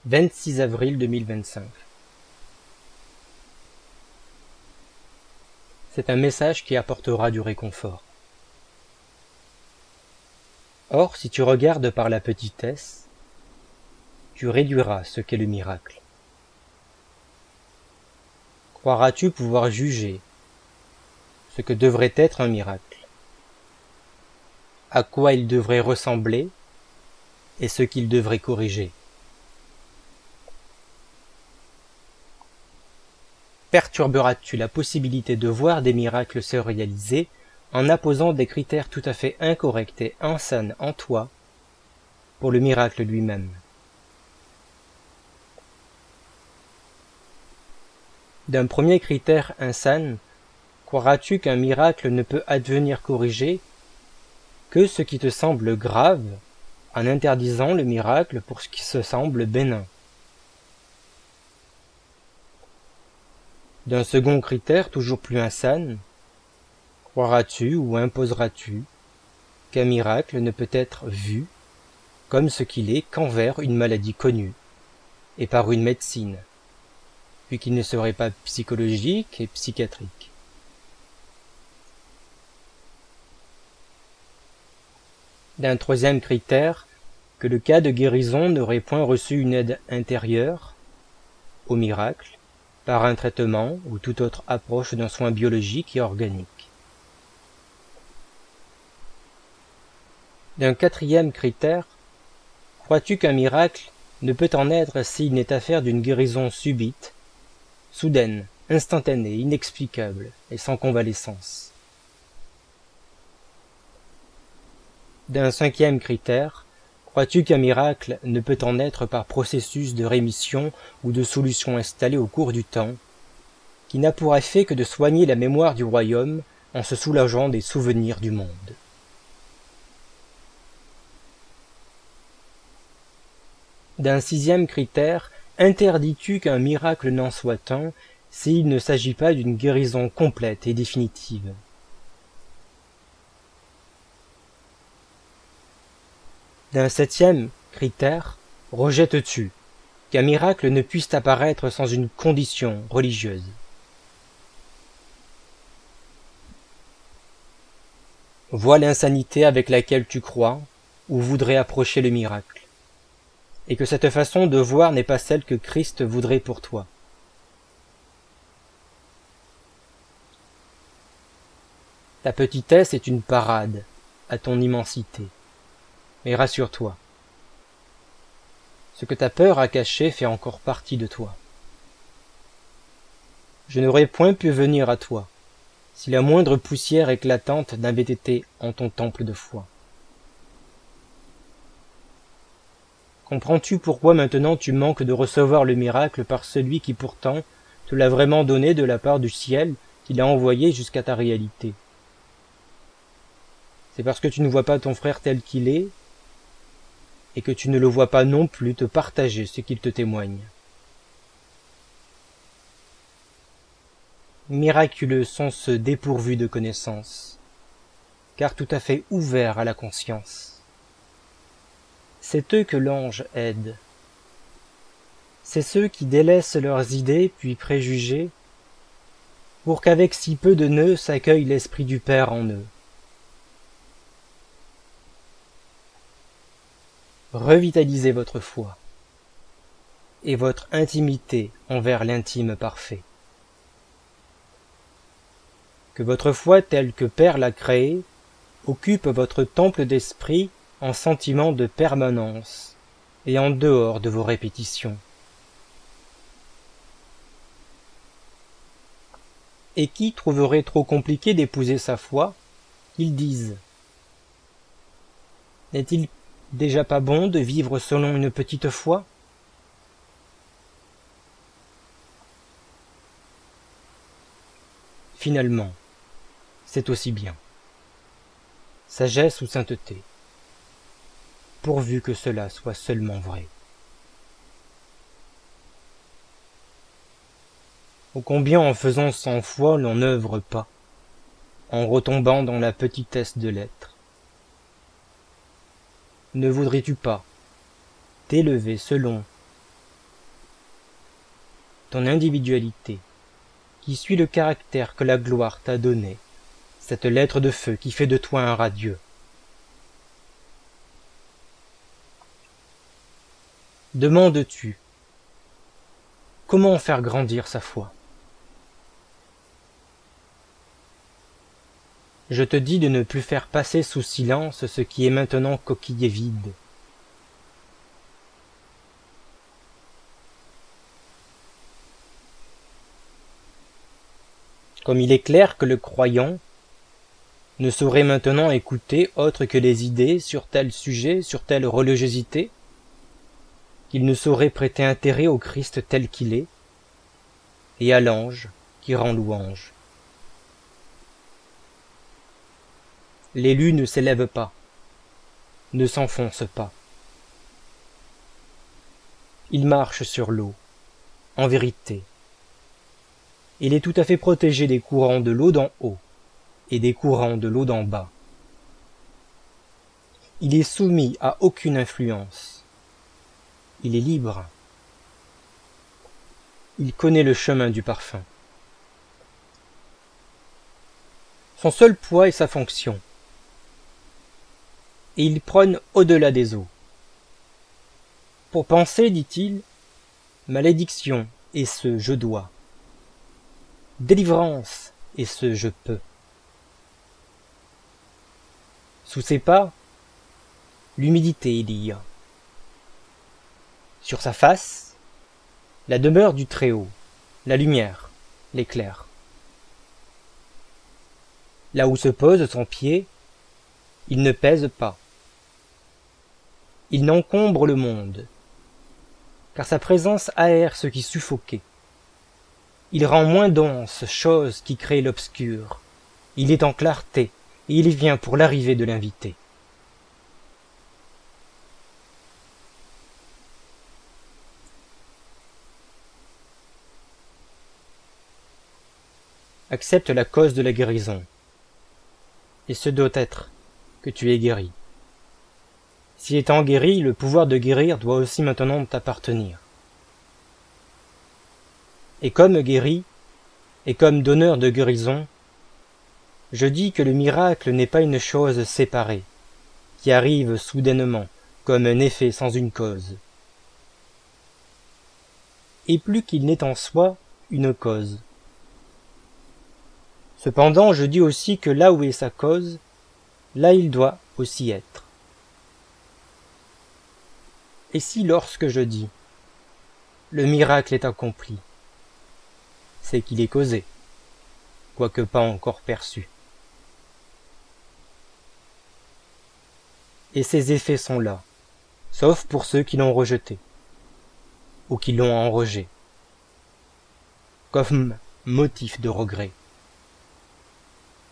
26 avril 2025. C'est un message qui apportera du réconfort. Or, si tu regardes par la petitesse, tu réduiras ce qu'est le miracle. Croiras-tu pouvoir juger ce que devrait être un miracle, à quoi il devrait ressembler et ce qu'il devrait corriger? Perturberas-tu la possibilité de voir des miracles se réaliser en apposant des critères tout à fait incorrects et insanes en toi pour le miracle lui-même? D'un premier critère insane, croiras-tu qu'un miracle ne peut advenir corriger que ce qui te semble grave en interdisant le miracle pour ce qui se semble bénin? D'un second critère toujours plus insane, croiras-tu ou imposeras-tu qu'un miracle ne peut être vu comme ce qu'il est qu'envers une maladie connue et par une médecine, puis qu'il ne serait pas psychologique et psychiatrique? D'un troisième critère, que le cas de guérison n'aurait point reçu une aide intérieure au miracle, par un traitement ou toute autre approche d'un soin biologique et organique. D'un quatrième critère, crois-tu qu'un miracle ne peut en être s'il n'est affaire d'une guérison subite, soudaine, instantanée, inexplicable et sans convalescence? D'un cinquième critère, crois-tu qu'un miracle ne peut en être par processus de rémission ou de solution installé au cours du temps, qui n'a pour effet que de soigner la mémoire du royaume en se soulageant des souvenirs du monde? D'un sixième critère, interdis-tu qu'un miracle n'en soit un s'il ne s'agit pas d'une guérison complète et définitive? D'un septième critère, rejettes-tu qu'un miracle ne puisse apparaître sans une condition religieuse? Vois l'insanité avec laquelle tu crois ou voudrais approcher le miracle, et que cette façon de voir n'est pas celle que Christ voudrait pour toi. Ta petitesse est une parade à ton immensité. Mais rassure-toi, ce que ta peur a caché fait encore partie de toi. Je n'aurais point pu venir à toi, si la moindre poussière éclatante n'avait été en ton temple de foi. Comprends-tu pourquoi maintenant tu manques de recevoir le miracle par celui qui pourtant te l'a vraiment donné de la part du ciel, qui l'a envoyé jusqu'à ta réalité? C'est parce que tu ne vois pas ton frère tel qu'il est, et que tu ne le vois pas non plus te partager ce qu'il te témoigne. Miraculeux sont ceux dépourvus de connaissance, car tout à fait ouverts à la conscience. C'est eux que l'ange aide. C'est ceux qui délaissent leurs idées puis préjugés, pour qu'avec si peu de nœuds s'accueille l'esprit du Père en eux. Revitalisez votre foi et votre intimité envers l'intime parfait. Que votre foi telle que Père l'a créée occupe votre temple d'esprit en sentiment de permanence et en dehors de vos répétitions. Et qui trouverait trop compliqué d'épouser sa foi, qu'ils disent: n'est-il déjà pas bon de vivre selon une petite foi? Finalement, c'est aussi bien. Sagesse ou sainteté, pourvu que cela soit seulement vrai. Ô combien en faisant sans foi l'on n'œuvre pas, en retombant dans la petitesse de l'être. Ne voudrais-tu pas t'élever selon ton individualité, qui suit le caractère que la gloire t'a donné, cette lettre de feu qui fait de toi un radieux. Demandes-tu comment faire grandir sa foi? Je te dis de ne plus faire passer sous silence ce qui est maintenant coquille vide. Comme il est clair que le croyant ne saurait maintenant écouter autre que les idées sur tel sujet, sur telle religiosité, qu'il ne saurait prêter intérêt au Christ tel qu'il est, et à l'ange qui rend louange. L'élu ne s'élève pas, ne s'enfonce pas. Il marche sur l'eau, en vérité. Il est tout à fait protégé des courants de l'eau d'en haut et des courants de l'eau d'en bas. Il est soumis à aucune influence. Il est libre. Il connaît le chemin du parfum. Son seul poids est sa fonction. Et il prône au-delà des eaux. Pour penser, dit-il, malédiction est ce je dois. Délivrance est ce je peux. Sous ses pas, l'humidité il y a. Sur sa face, la demeure du Très-Haut, la lumière, l'éclair. Là où se pose son pied, il ne pèse pas. Il n'encombre le monde, car sa présence aère ce qui suffoquait. Il rend moins dense chose qui crée l'obscur. Il est en clarté, et il vient pour l'arrivée de l'invité. Accepte la cause de la guérison, et ce doit être que tu es guéri. Si étant guéri, le pouvoir de guérir doit aussi maintenant t'appartenir. Et comme guéri, et comme donneur de guérison, je dis que le miracle n'est pas une chose séparée, qui arrive soudainement, comme un effet sans une cause. Et plus qu'il n'est en soi une cause. Cependant, je dis aussi que là où est sa cause, là il doit aussi être. Et si lorsque je dis « le miracle est accompli », c'est qu'il est causé, quoique pas encore perçu. Et ses effets sont là, sauf pour ceux qui l'ont rejeté, ou qui l'ont en rejet, comme motif de regret.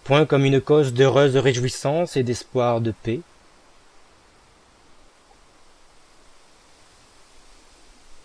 Point comme une cause d'heureuse réjouissance et d'espoir de paix.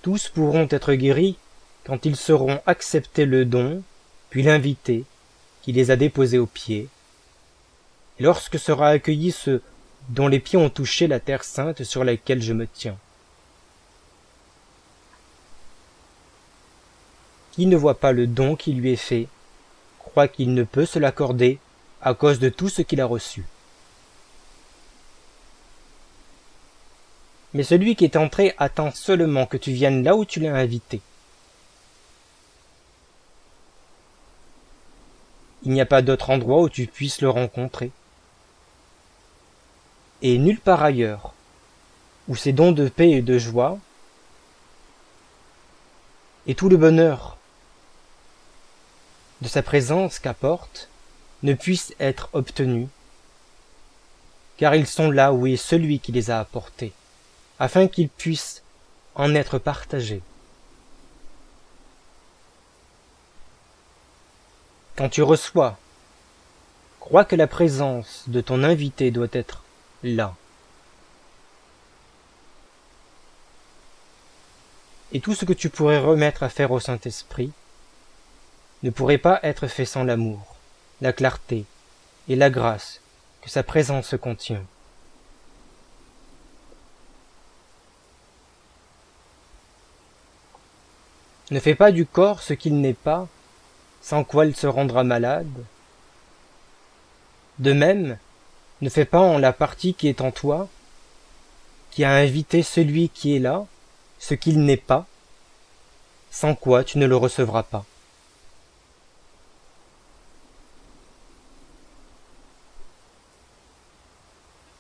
Tous pourront être guéris quand ils sauront accepter le don, puis l'invité qui les a déposés aux pieds, et lorsque sera accueilli ceux dont les pieds ont touché la terre sainte sur laquelle je me tiens. Qui ne voit pas le don qui lui est fait, croit qu'il ne peut se l'accorder à cause de tout ce qu'il a reçu. Mais celui qui est entré attend seulement que tu viennes là où tu l'as invité. Il n'y a pas d'autre endroit où tu puisses le rencontrer. Et nulle part ailleurs, où ces dons de paix et de joie, et tout le bonheur de sa présence qu'apporte, ne puissent être obtenus, car ils sont là où est celui qui les a apportés, afin qu'ils puissent en être partagés. Quand tu reçois, crois que la présence de ton invité doit être là. Et tout ce que tu pourrais remettre à faire au Saint-Esprit ne pourrait pas être fait sans l'amour, la clarté et la grâce que sa présence contient. Ne fais pas du corps ce qu'il n'est pas, sans quoi il se rendra malade. De même, ne fais pas en la partie qui est en toi, qui a invité celui qui est là, ce qu'il n'est pas, sans quoi tu ne le recevras pas.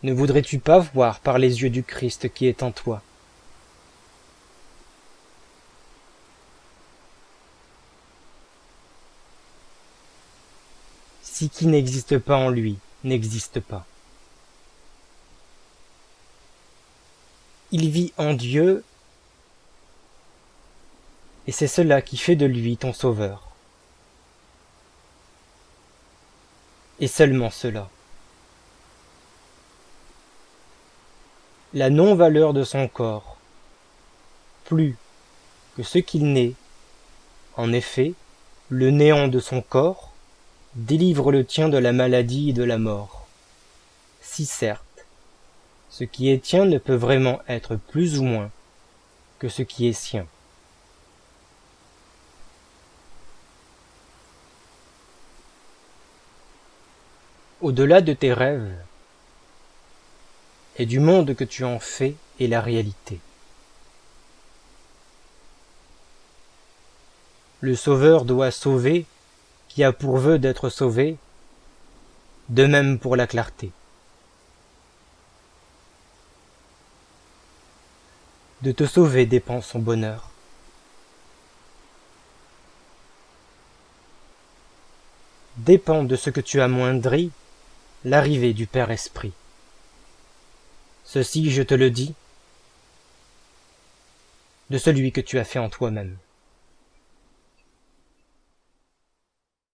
Ne voudrais-tu pas voir par les yeux du Christ qui est en toi? Si qui n'existe pas en lui n'existe pas. Il vit en Dieu, et c'est cela qui fait de lui ton sauveur. Et seulement cela. La non-valeur de son corps, plus que ce qu'il n'est, en effet, le néant de son corps, délivre le tien de la maladie et de la mort. Si certes, ce qui est tien ne peut vraiment être plus ou moins que ce qui est sien. Au-delà de tes rêves et du monde que tu en fais est la réalité. Le Sauveur doit sauver qui a pour vœu d'être sauvé, de même pour la clarté. De te sauver dépend son bonheur. Dépend de ce que tu amoindris l'arrivée du Père Esprit. Ceci, je te le dis, de celui que tu as fait en toi-même.